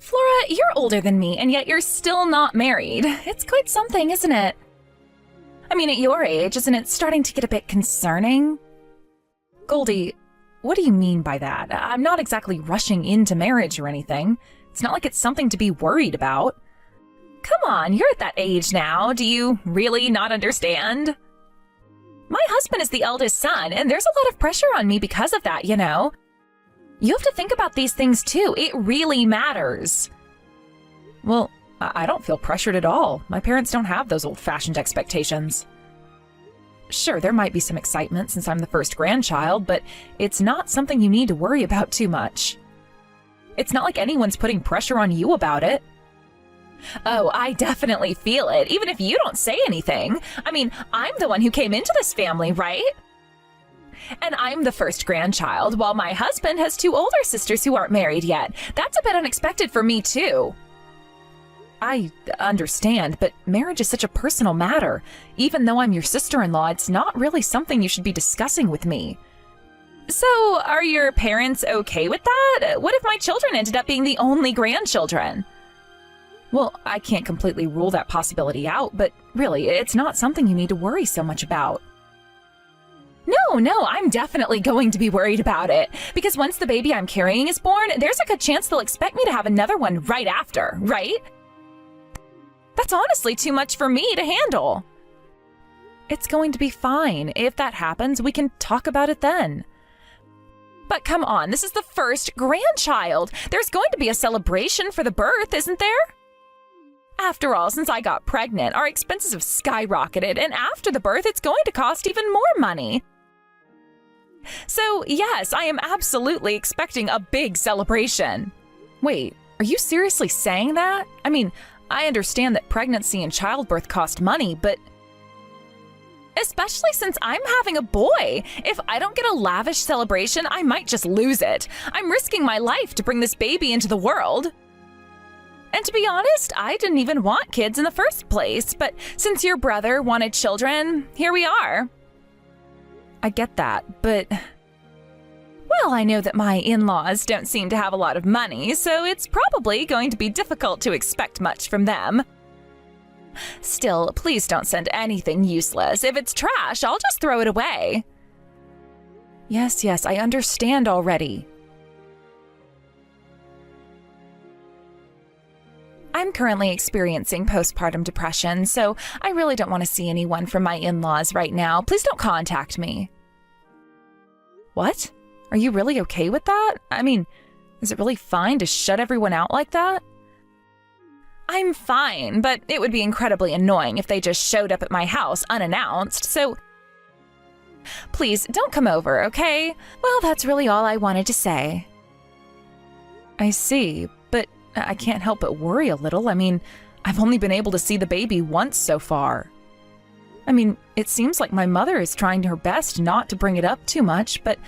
Flora, you're older than me, and yet you're still not married. It's quite something, isn't it? I mean, at your age, isn't it starting to get a bit concerning? Goldie, what do you mean by that? I'm not exactly rushing into marriage or anything. It's not like it's something to be worried about. Come on, you're at that age now. Do you really not understand? My husband is the eldest son, and there's a lot of pressure on me because of that, you know. You have to think about these things too. It really matters. Well, I don't feel pressured at all. My parents don't have those old-fashioned expectations. Sure, there might be some excitement since I'm the first grandchild, but it's not something you need to worry about too much. It's not like anyone's putting pressure on you about it. Oh, I definitely feel it, even if you don't say anything. I mean, I'm the one who came into this family, right? And I'm the first grandchild, while my husband has 2 older sisters who aren't married yet. That's a bit unexpected for me, too. I understand, but marriage is such a personal matter. Even though I'm your sister-in-law, it's not really something you should be discussing with me. So, are your parents okay with that? What if my children ended up being the only grandchildren? Well, I can't completely rule that possibility out, but really, it's not something you need to worry so much about. No, I'm definitely going to be worried about it, because once the baby I'm carrying is born, there's a good chance they'll expect me to have another one right after, right? That's honestly too much for me to handle. It's going to be fine. If that happens, we can talk about it then. But come on, this is the first grandchild. There's going to be a celebration for the birth, isn't there? After all, since I got pregnant, our expenses have skyrocketed, and after the birth, it's going to cost even more money. So, yes, I am absolutely expecting a big celebration. Wait, are you seriously saying that? I mean, I understand that pregnancy and childbirth cost money, but especially since I'm having a boy. If I don't get a lavish celebration, I might just lose it. I'm risking my life to bring this baby into the world. And to be honest, I didn't even want kids in the first place, but since your brother wanted children, here we are. I get that, but well, I know that my in-laws don't seem to have a lot of money, so it's probably going to be difficult to expect much from them. Still, please don't send anything useless. If it's trash, I'll just throw it away. Yes, I understand already. I'm currently experiencing postpartum depression, so I really don't want to see anyone from my in-laws right now. Please don't contact me. What? Are you really okay with that? I mean, is it really fine to shut everyone out like that? I'm fine, but it would be incredibly annoying if they just showed up at my house unannounced, so please don't come over, okay? Well, that's really all I wanted to say. I see, but I can't help but worry a little. I mean, I've only been able to see the baby once so far. I mean, it seems like my mother is trying her best not to bring it up too much, but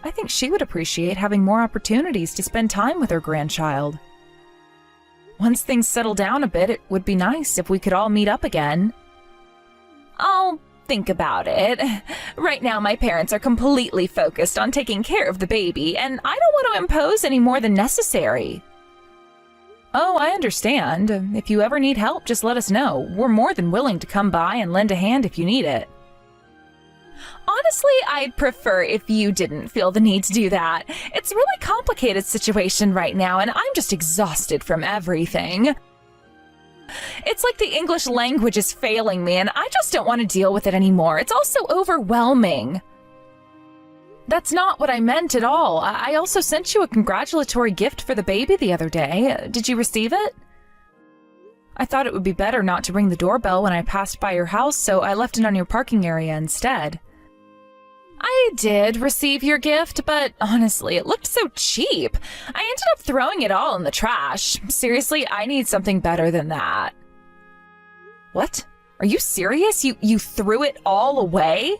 I think she would appreciate having more opportunities to spend time with her grandchild. Once things settle down a bit, it would be nice if we could all meet up again. I'll think about it. Right now, my parents are completely focused on taking care of the baby, and I don't want to impose any more than necessary. Oh, I understand. If you ever need help, just let us know. We're more than willing to come by and lend a hand if you need it. Honestly, I'd prefer if you didn't feel the need to do that. It's a really complicated situation right now, and I'm just exhausted from everything. It's like the English language is failing me, and I just don't want to deal with it anymore. It's all so overwhelming. That's not what I meant at all. I also sent you a congratulatory gift for the baby the other day. Did you receive it? I thought it would be better not to ring the doorbell when I passed by your house, so I left it on your parking area instead. I did receive your gift, but honestly, it looked so cheap. I ended up throwing it all in the trash. Seriously, I need something better than that. What? Are you serious? You threw it all away?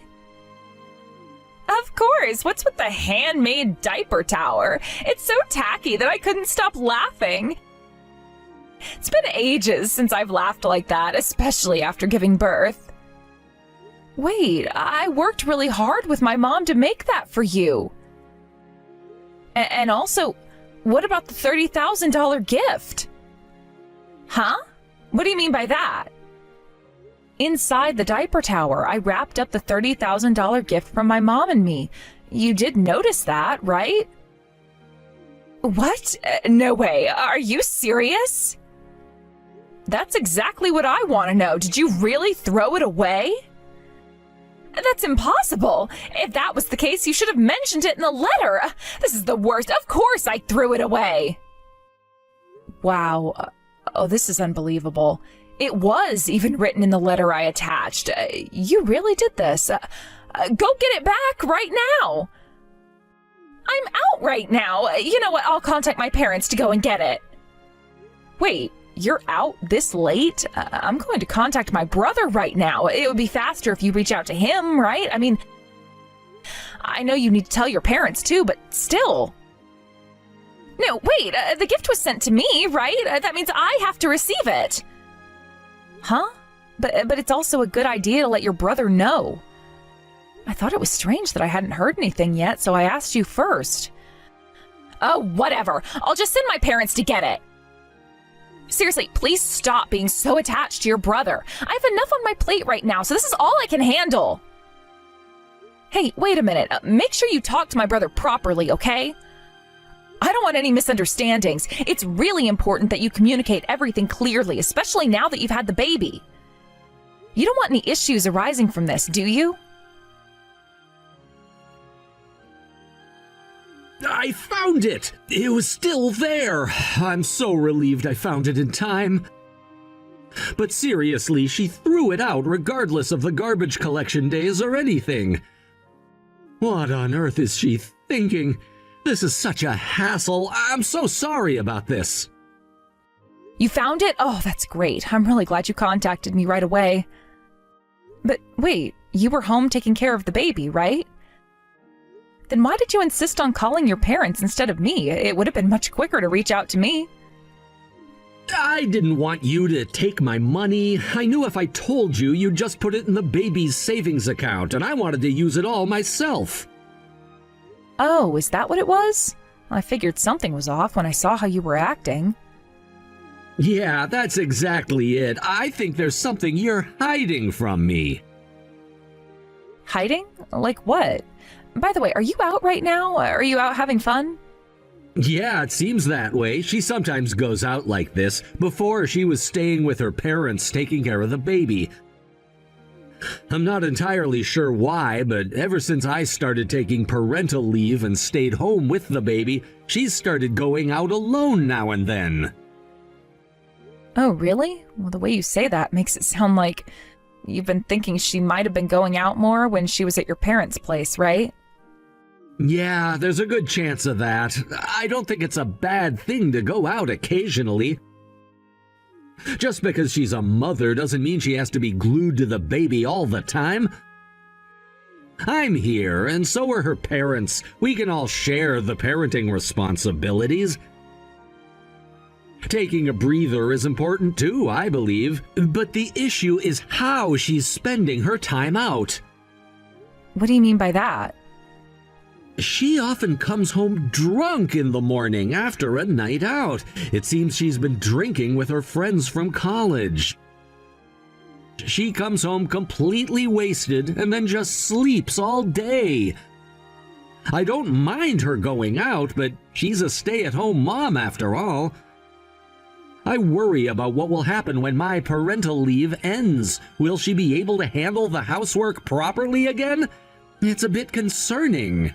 Of course. What's with the handmade diaper tower? It's so tacky that I couldn't stop laughing. It's been ages since I've laughed like that, especially after giving birth. Wait, I worked really hard with my mom to make that for you. And also, what about the $30,000 gift? Huh? What do you mean by that? Inside the diaper tower, I wrapped up the $30,000 gift from my mom and me. You did notice that, right? What? No way. Are you serious? That's exactly what I want to know. Did you really throw it away? That's impossible. If that was the case, you should have mentioned it in the letter. This is the worst. Of course I threw it away. Wow. Oh, this is unbelievable. It was even written in the letter I attached. You really did this. Go get it back right now. I'm out right now. You know what? I'll contact my parents to go and get it. Wait, you're out this late? I'm going to contact my brother right now. It would be faster if you reach out to him, right? I mean, I know you need to tell your parents too, but still. No, wait, the gift was sent to me, right? That means I have to receive it. Huh? But it's also a good idea to let your brother know. I thought it was strange that I hadn't heard anything yet, so I asked you first. Oh, whatever. I'll just send my parents to get it. Seriously, please stop being so attached to your brother. I have enough on my plate right now, so this is all I can handle. Hey, wait a minute. Make sure you talk to my brother properly, okay? I don't want any misunderstandings. It's really important that you communicate everything clearly, especially now that you've had the baby. You don't want any issues arising from this, do you? I found it! It was still there! I'm so relieved I found it in time. But seriously, she threw it out regardless of the garbage collection days or anything. What on earth is she thinking? This is such a hassle. I'm so sorry about this. You found it? Oh, that's great. I'm really glad you contacted me right away. But wait, you were home taking care of the baby, right? Then why did you insist on calling your parents instead of me? It would have been much quicker to reach out to me. I didn't want you to take my money. I knew if I told you, you'd just put it in the baby's savings account, and I wanted to use it all myself. Oh, is that what it was? I figured something was off when I saw how you were acting. Yeah, that's exactly it. I think there's something you're hiding from me. Hiding? Like what? By the way, are you out right now? Are you out having fun? Yeah, it seems that way. She sometimes goes out like this. Before, she was staying with her parents taking care of the baby. I'm not entirely sure why, but ever since I started taking parental leave and stayed home with the baby, she's started going out alone now and then. Oh, really? Well, the way you say that makes it sound like you've been thinking she might have been going out more when she was at your parents' place, right? Yeah, there's a good chance of that. I don't think it's a bad thing to go out occasionally. Just because she's a mother doesn't mean she has to be glued to the baby all the time. I'm here, and so are her parents. We can all share the parenting responsibilities. Taking a breather is important too, I believe. But the issue is how she's spending her time out. What do you mean by that? She often comes home drunk in the morning after a night out. It seems she's been drinking with her friends from college. She comes home completely wasted and then just sleeps all day. I don't mind her going out, but she's a stay-at-home mom after all. I worry about what will happen when my parental leave ends. Will she be able to handle the housework properly again? It's a bit concerning.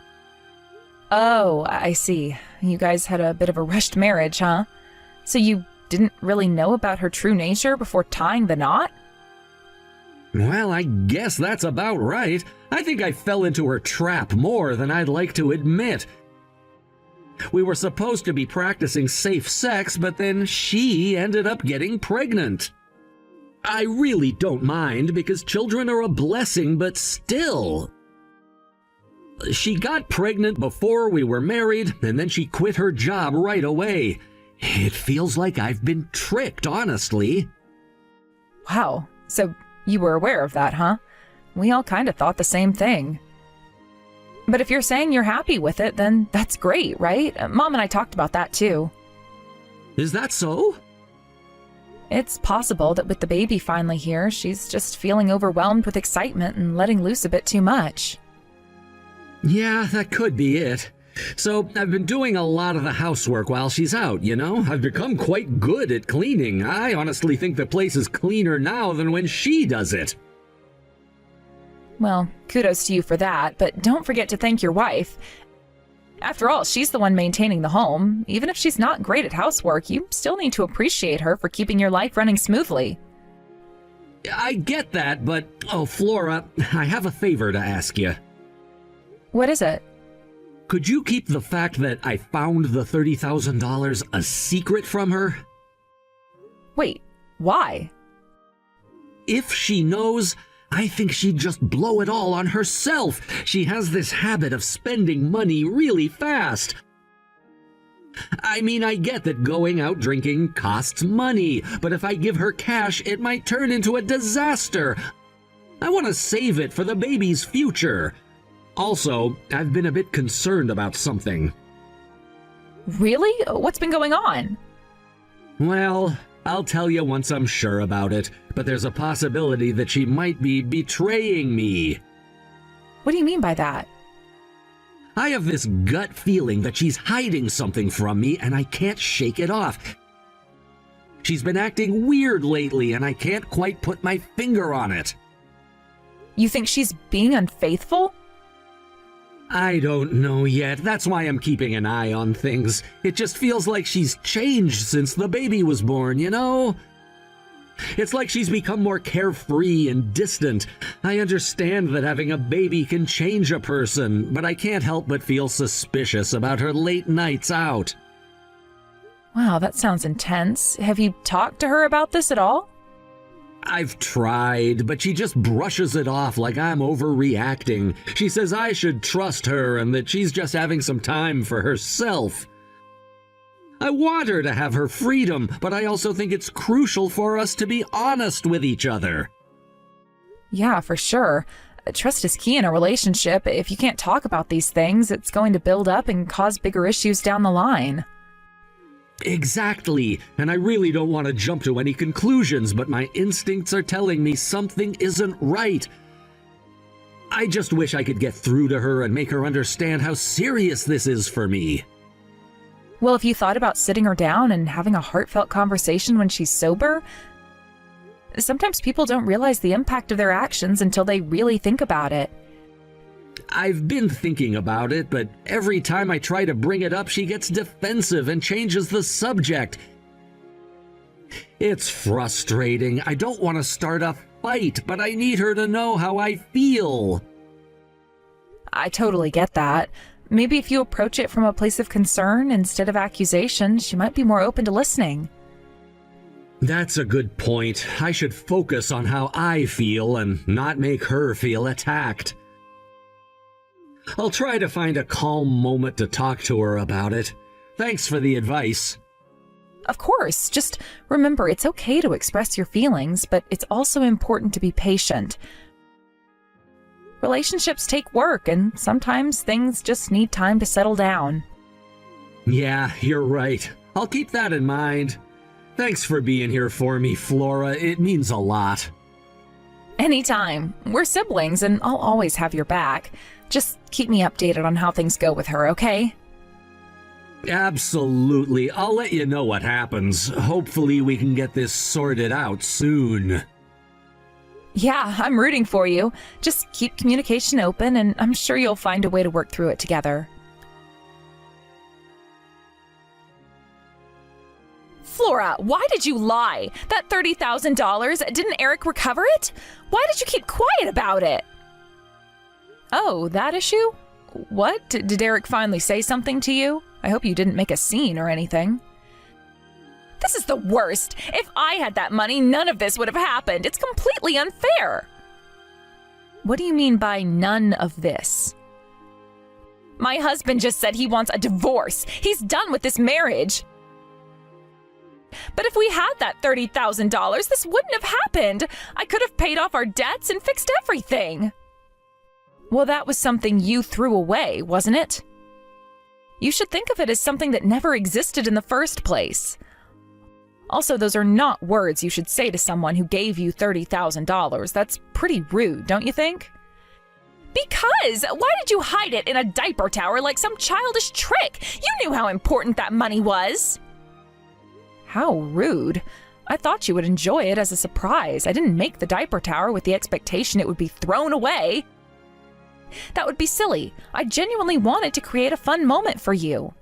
Oh, I see. You guys had a bit of a rushed marriage, huh? So you didn't really know about her true nature before tying the knot? Well, I guess that's about right. I think I fell into her trap more than I'd like to admit. We were supposed to be practicing safe sex, but then she ended up getting pregnant. I really don't mind because children are a blessing, but still. She got pregnant before we were married, and then she quit her job right away. It feels like I've been tricked, honestly. Wow, so you were aware of that, huh? We all kind of thought the same thing. But if you're saying you're happy with it, then that's great, right? Mom and I talked about that too. Is that so? It's possible that with the baby finally here, she's just feeling overwhelmed with excitement and letting loose a bit too much. Yeah, that could be it. So I've been doing a lot of the housework while she's out, you know? I've become quite good at cleaning. I honestly think the place is cleaner now than when she does it. Well, kudos to you for that, but don't forget to thank your wife. After all, she's the one maintaining the home. Even if she's not great at housework, you still need to appreciate her for keeping your life running smoothly. I get that, but, oh, Flora, I have a favor to ask you. What is it? Could you keep the fact that I found the $30,000 a secret from her? Wait, why? If she knows, I think she'd just blow it all on herself. She has this habit of spending money really fast. I mean, I get that going out drinking costs money, but if I give her cash, it might turn into a disaster. I want to save it for the baby's future. Also, I've been a bit concerned about something. Really? What's been going on? Well, I'll tell you once I'm sure about it, but there's a possibility that she might be betraying me. What do you mean by that? I have this gut feeling that she's hiding something from me and I can't shake it off. She's been acting weird lately and I can't quite put my finger on it. You think she's being unfaithful? I don't know yet. That's why I'm keeping an eye on things. It just feels like she's changed since the baby was born, you know? It's like she's become more carefree and distant. I understand that having a baby can change a person, but I can't help but feel suspicious about her late nights out. Wow, that sounds intense. Have you talked to her about this at all? I've tried, but she just brushes it off like I'm overreacting. She says I should trust her and that she's just having some time for herself. I want her to have her freedom, but I also think it's crucial for us to be honest with each other. Yeah, for sure. Trust is key in a relationship. If you can't talk about these things, it's going to build up and cause bigger issues down the line. Exactly, and I really don't want to jump to any conclusions, but my instincts are telling me something isn't right. I just wish I could get through to her and make her understand how serious this is for me. Well, have you thought about sitting her down and having a heartfelt conversation when she's sober? Sometimes people don't realize the impact of their actions until they really think about it. I've been thinking about it, but every time I try to bring it up, she gets defensive and changes the subject. It's frustrating. I don't want to start a fight, but I need her to know how I feel. I totally get that. Maybe if you approach it from a place of concern instead of accusation, she might be more open to listening. That's a good point. I should focus on how I feel and not make her feel attacked. I'll try to find a calm moment to talk to her about it. Thanks for the advice. Of course, just remember it's okay to express your feelings, but it's also important to be patient. Relationships take work, and sometimes things just need time to settle down. Yeah, you're right. I'll keep that in mind. Thanks for being here for me, Flora. It means a lot. Anytime. We're siblings, and I'll always have your back. Just keep me updated on how things go with her, okay? Absolutely. I'll let you know what happens. Hopefully we can get this sorted out soon. Yeah, I'm rooting for you. Just keep communication open, and I'm sure you'll find a way to work through it together. Flora, why did you lie? That $30,000, didn't Eric recover it? Why did you keep quiet about it? Oh, that issue? What? Did Eric finally say something to you? I hope you didn't make a scene or anything. This is the worst. If I had that money, none of this would have happened. It's completely unfair. What do you mean by none of this? My husband just said he wants a divorce. He's done with this marriage. But if we had that $30,000, this wouldn't have happened. I could have paid off our debts and fixed everything. Well, that was something you threw away, wasn't it? You should think of it as something that never existed in the first place. Also, those are not words you should say to someone who gave you $30,000. That's pretty rude, don't you think? Because! Why did you hide it in a diaper tower like some childish trick? You knew how important that money was! How rude. I thought you would enjoy it as a surprise. I didn't make the diaper tower with the expectation it would be thrown away. That would be silly. I genuinely wanted to create a fun moment for you.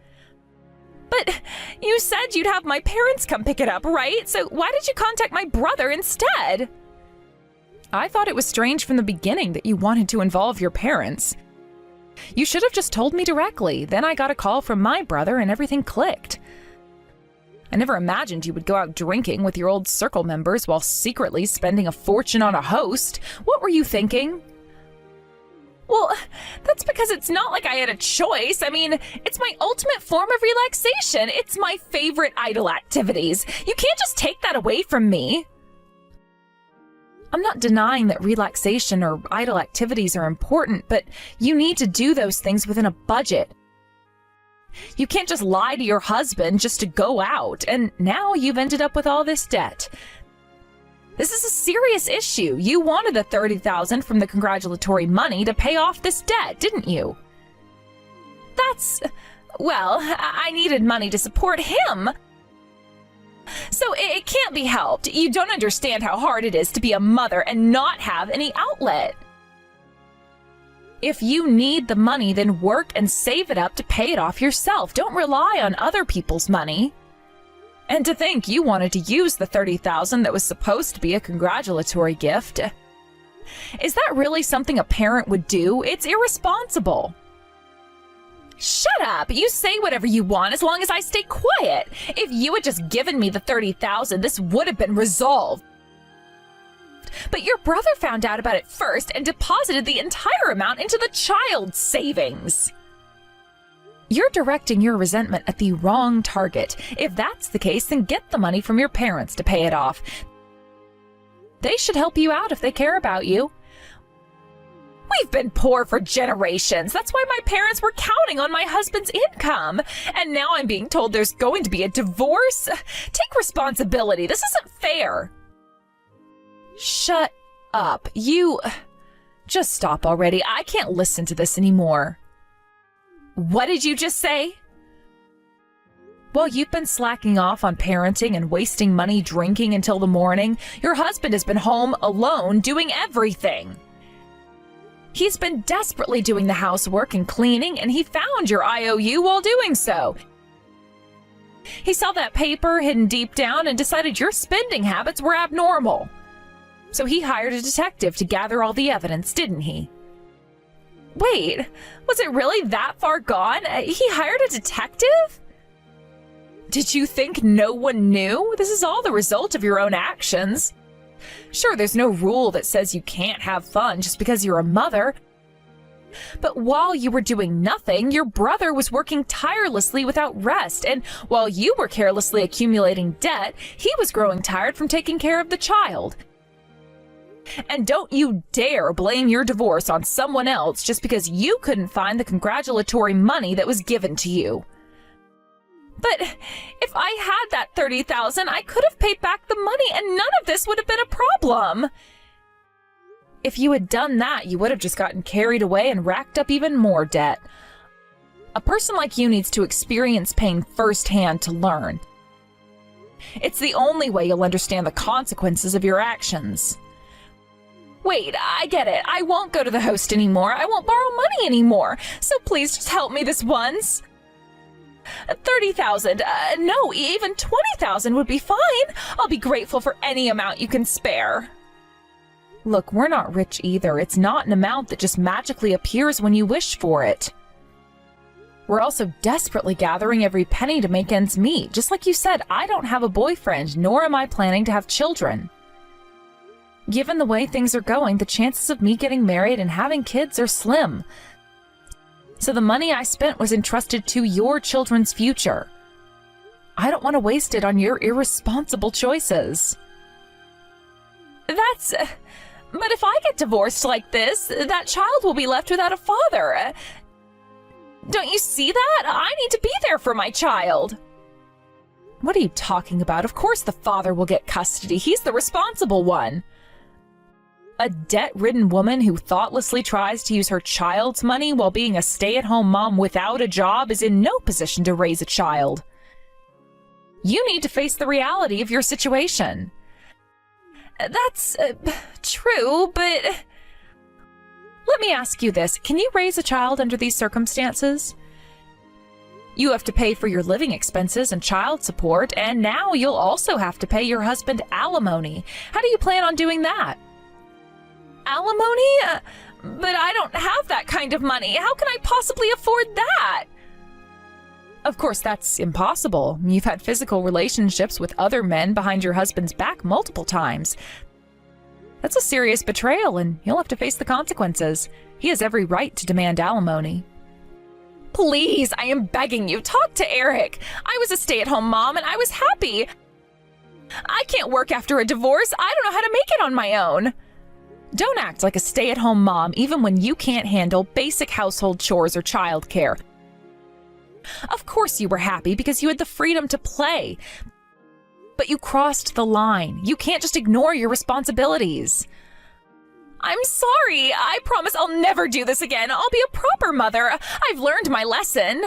But you said you'd have my parents come pick it up, right? So why did you contact my brother instead? I thought it was strange from the beginning that you wanted to involve your parents. You should have just told me directly. Then I got a call from my brother and everything clicked. I never imagined you would go out drinking with your old circle members while secretly spending a fortune on a host. What were you thinking? Well, that's because it's not like I had a choice. I mean, it's my ultimate form of relaxation. It's my favorite idle activities. You can't just take that away from me. I'm not denying that relaxation or idle activities are important, but you need to do those things within a budget. You can't just lie to your husband just to go out, and now you've ended up with all this debt. This is a serious issue. You wanted the $30,000 from the congratulatory money to pay off this debt, didn't you? Well, I needed money to support him. So it can't be helped. You don't understand how hard it is to be a mother and not have any outlet. If you need the money, then work and save it up to pay it off yourself. Don't rely on other people's money. And to think you wanted to use the $30,000 that was supposed to be a congratulatory gift. Is that really something a parent would do? It's irresponsible. Shut up! You say whatever you want as long as I stay quiet. If you had just given me the $30,000, this would have been resolved. But your brother found out about it first and deposited the entire amount into the child's savings. You're directing your resentment at the wrong target. If that's the case, then get the money from your parents to pay it off. They should help you out if they care about you. We've been poor for generations. That's why my parents were counting on my husband's income. And now I'm being told there's going to be a divorce? Take responsibility. This isn't fair. Shut up. You... Just stop already. I can't listen to this anymore. What did you just say? Well, you've been slacking off on parenting and wasting money drinking until the morning. Your husband has been home alone doing everything. He's been desperately doing the housework and cleaning, and he found your IOU while doing so. He saw that paper hidden deep down and decided your spending habits were abnormal. So he hired a detective to gather all the evidence, didn't he? Wait, was it really that far gone? He hired a detective? Did you think no one knew? This is all the result of your own actions. Sure, there's no rule that says you can't have fun just because you're a mother. But while you were doing nothing, your brother was working tirelessly without rest. And while you were carelessly accumulating debt, he was growing tired from taking care of the child. And don't you dare blame your divorce on someone else just because you couldn't find the congratulatory money that was given to you. But if I had that $30,000, I could have paid back the money and none of this would have been a problem. If you had done that, you would have just gotten carried away and racked up even more debt. A person like you needs to experience pain firsthand to learn. It's the only way you'll understand the consequences of your actions. Wait, I get it. I won't go to the host anymore. I won't borrow money anymore. So please just help me this once. 30,000. No, even 20,000 would be fine. I'll be grateful for any amount you can spare. Look, we're not rich either. It's not an amount that just magically appears when you wish for it. We're also desperately gathering every penny to make ends meet. Just like you said, I don't have a boyfriend, nor am I planning to have children. Given the way things are going, the chances of me getting married and having kids are slim. So the money I spent was entrusted to your children's future. I don't want to waste it on your irresponsible choices. But if I get divorced like this, that child will be left without a father. Don't you see that? I need to be there for my child. What are you talking about? Of course the father will get custody. He's the responsible one. A debt-ridden woman who thoughtlessly tries to use her child's money while being a stay-at-home mom without a job is in no position to raise a child. You need to face the reality of your situation. That's true, but let me ask you this. Can you raise a child under these circumstances? You have to pay for your living expenses and child support, and now you'll also have to pay your husband alimony. How do you plan on doing that? Alimony? But I don't have that kind of money. How can I possibly afford that? Of course, that's impossible. You've had physical relationships with other men behind your husband's back multiple times. That's a serious betrayal, and you'll have to face the consequences. He has every right to demand alimony. Please, I am begging you, talk to Eric. I was a stay-at-home mom, and I was happy. I can't work after a divorce. I don't know how to make it on my own. Don't act like a stay-at-home mom even when you can't handle basic household chores or childcare. Of course you were happy because you had the freedom to play. But you crossed the line. You can't just ignore your responsibilities. I'm sorry. I promise I'll never do this again. I'll be a proper mother. I've learned my lesson.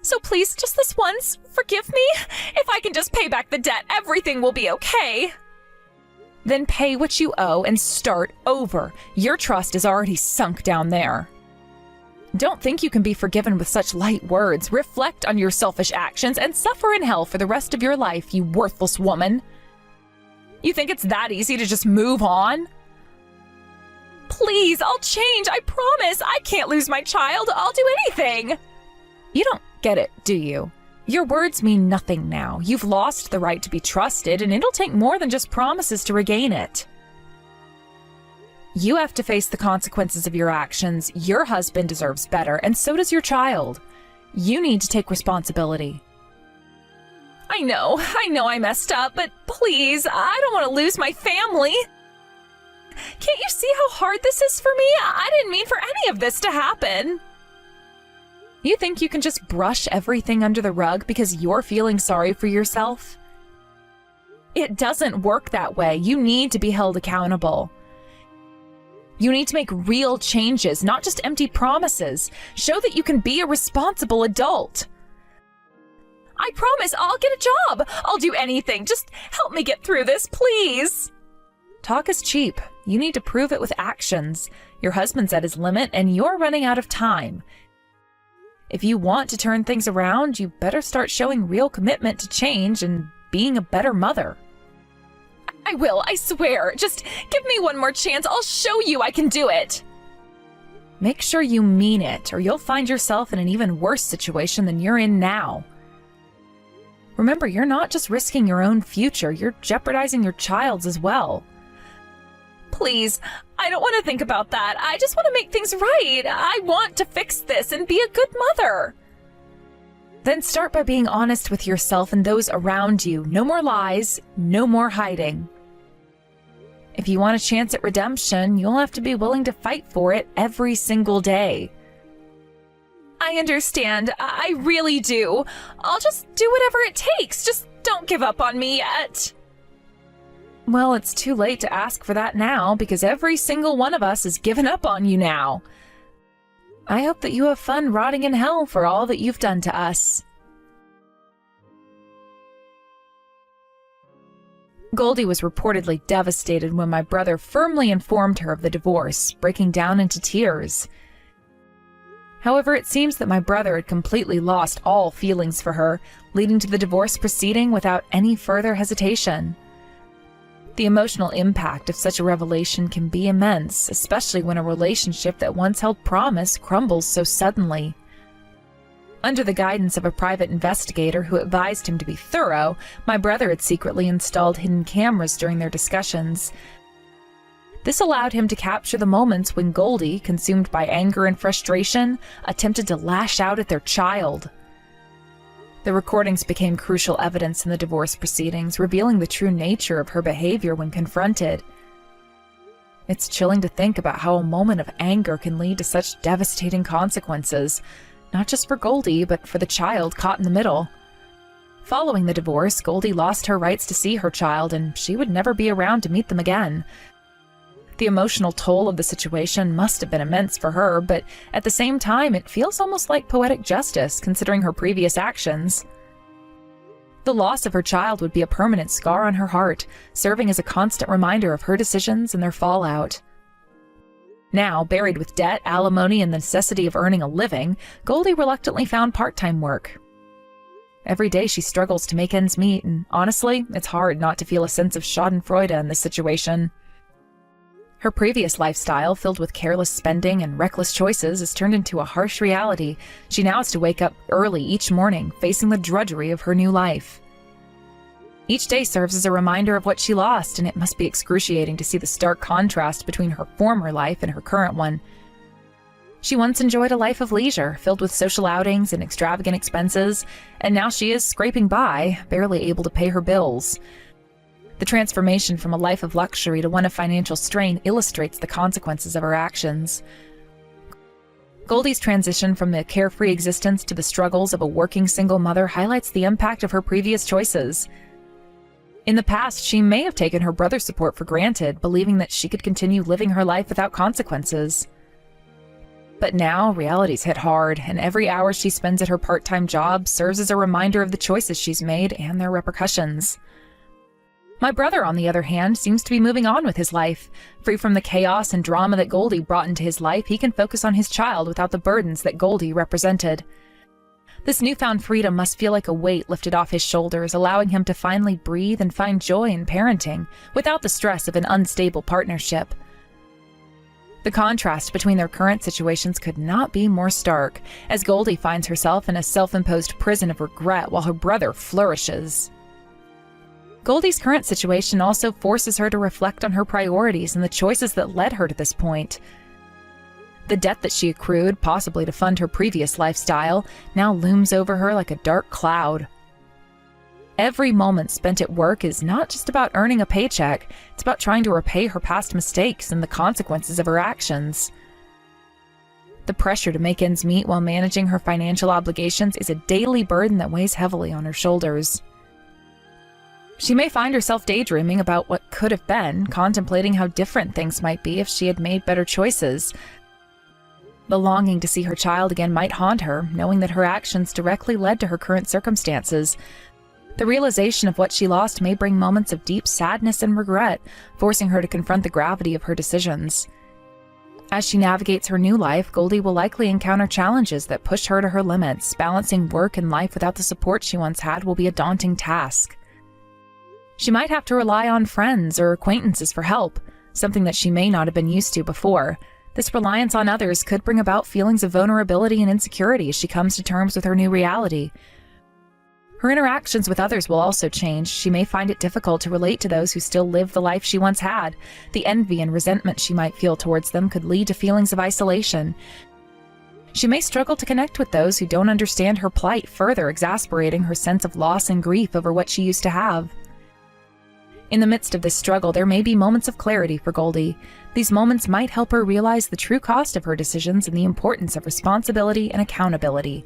So please, just this once, forgive me. If I can just pay back the debt, everything will be okay. Then pay what you owe and start over. Your trust is already sunk down there. Don't think you can be forgiven with such light words. Reflect on your selfish actions and suffer in hell for the rest of your life, you worthless woman. You think it's that easy to just move on? Please, I'll change, I promise. I can't lose my child. I'll do anything. You don't get it, do you? Your words mean nothing now. You've lost the right to be trusted, and it'll take more than just promises to regain it. You have to face the consequences of your actions. Your husband deserves better, and so does your child. You need to take responsibility. I know I messed up, but please, I don't want to lose my family. Can't you see how hard this is for me? I didn't mean for any of this to happen. You think you can just brush everything under the rug because you're feeling sorry for yourself? It doesn't work that way. You need to be held accountable. You need to make real changes, not just empty promises. Show that you can be a responsible adult. I promise I'll get a job. I'll do anything. Just help me get through this, please. Talk is cheap. You need to prove it with actions. Your husband's at his limit, and you're running out of time. If you want to turn things around, you better start showing real commitment to change and being a better mother. I will, I swear. Just give me one more chance. I'll show you I can do it. Make sure you mean it, or you'll find yourself in an even worse situation than you're in now. Remember, you're not just risking your own future, you're jeopardizing your child's as well. Please, I don't want to think about that. I just want to make things right. I want to fix this and be a good mother. Then start by being honest with yourself and those around you. No more lies, no more hiding. If you want a chance at redemption, you'll have to be willing to fight for it every single day. I understand. I really do. I'll just do whatever it takes. Just don't give up on me yet. Well, it's too late to ask for that now because every single one of us has given up on you now. I hope that you have fun rotting in hell for all that you've done to us. Goldie was reportedly devastated when my brother firmly informed her of the divorce, breaking down into tears. However, it seems that my brother had completely lost all feelings for her, leading to the divorce proceeding without any further hesitation. The emotional impact of such a revelation can be immense, especially when a relationship that once held promise crumbles so suddenly. Under the guidance of a private investigator who advised him to be thorough, my brother had secretly installed hidden cameras during their discussions. This allowed him to capture the moments when Goldie, consumed by anger and frustration, attempted to lash out at their child. The recordings became crucial evidence in the divorce proceedings, revealing the true nature of her behavior when confronted. It's chilling to think about how a moment of anger can lead to such devastating consequences, not just for Goldie, but for the child caught in the middle. Following the divorce, Goldie lost her rights to see her child, and she would never be around to meet them again. The emotional toll of the situation must have been immense for her, but at the same time, it feels almost like poetic justice, considering her previous actions. The loss of her child would be a permanent scar on her heart, serving as a constant reminder of her decisions and their fallout. Now, buried with debt, alimony, and the necessity of earning a living, Goldie reluctantly found part-time work. Every day she struggles to make ends meet, and honestly, it's hard not to feel a sense of schadenfreude in this situation. Her previous lifestyle, filled with careless spending and reckless choices, has turned into a harsh reality. She now has to wake up early each morning, facing the drudgery of her new life. Each day serves as a reminder of what she lost, and it must be excruciating to see the stark contrast between her former life and her current one. She once enjoyed a life of leisure, filled with social outings and extravagant expenses, and now she is scraping by, barely able to pay her bills. The transformation from a life of luxury to one of financial strain illustrates the consequences of her actions. Goldie's transition from the carefree existence to the struggles of a working single mother highlights the impact of her previous choices. In the past, she may have taken her brother's support for granted, believing that she could continue living her life without consequences. But now, reality's hit hard, and every hour she spends at her part-time job serves as a reminder of the choices she's made and their repercussions. My brother, on the other hand, seems to be moving on with his life. Free from the chaos and drama that Goldie brought into his life, he can focus on his child without the burdens that Goldie represented. This newfound freedom must feel like a weight lifted off his shoulders, allowing him to finally breathe and find joy in parenting, without the stress of an unstable partnership. The contrast between their current situations could not be more stark, as Goldie finds herself in a self-imposed prison of regret while her brother flourishes. Goldie's current situation also forces her to reflect on her priorities and the choices that led her to this point. The debt that she accrued, possibly to fund her previous lifestyle, now looms over her like a dark cloud. Every moment spent at work is not just about earning a paycheck, it's about trying to repay her past mistakes and the consequences of her actions. The pressure to make ends meet while managing her financial obligations is a daily burden that weighs heavily on her shoulders. She may find herself daydreaming about what could have been, contemplating how different things might be if she had made better choices. The longing to see her child again might haunt her, knowing that her actions directly led to her current circumstances. The realization of what she lost may bring moments of deep sadness and regret, forcing her to confront the gravity of her decisions. As she navigates her new life, Goldie will likely encounter challenges that push her to her limits. Balancing work and life without the support she once had will be a daunting task. She might have to rely on friends or acquaintances for help, something that she may not have been used to before. This reliance on others could bring about feelings of vulnerability and insecurity as she comes to terms with her new reality. Her interactions with others will also change. She may find it difficult to relate to those who still live the life she once had. The envy and resentment she might feel towards them could lead to feelings of isolation. She may struggle to connect with those who don't understand her plight, further exasperating her sense of loss and grief over what she used to have. In the midst of this struggle, there may be moments of clarity for Goldie. These moments might help her realize the true cost of her decisions and the importance of responsibility and accountability.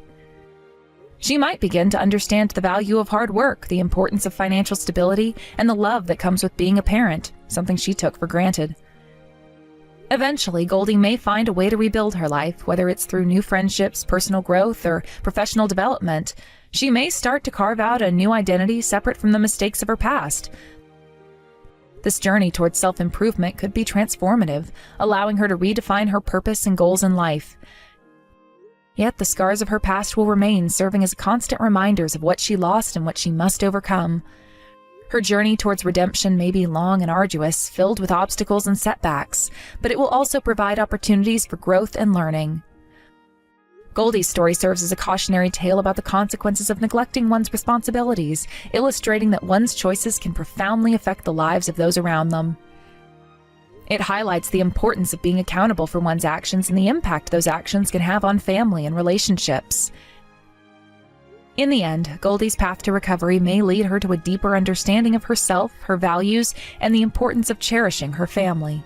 She might begin to understand the value of hard work, the importance of financial stability, and the love that comes with being a parent, something she took for granted. Eventually, Goldie may find a way to rebuild her life, whether it's through new friendships, personal growth, or professional development. She may start to carve out a new identity separate from the mistakes of her past. This journey towards self-improvement could be transformative, allowing her to redefine her purpose and goals in life. Yet the scars of her past will remain, serving as constant reminders of what she lost and what she must overcome. Her journey towards redemption may be long and arduous, filled with obstacles and setbacks, but it will also provide opportunities for growth and learning. Goldie's story serves as a cautionary tale about the consequences of neglecting one's responsibilities, illustrating that one's choices can profoundly affect the lives of those around them. It highlights the importance of being accountable for one's actions and the impact those actions can have on family and relationships. In the end, Goldie's path to recovery may lead her to a deeper understanding of herself, her values, and the importance of cherishing her family.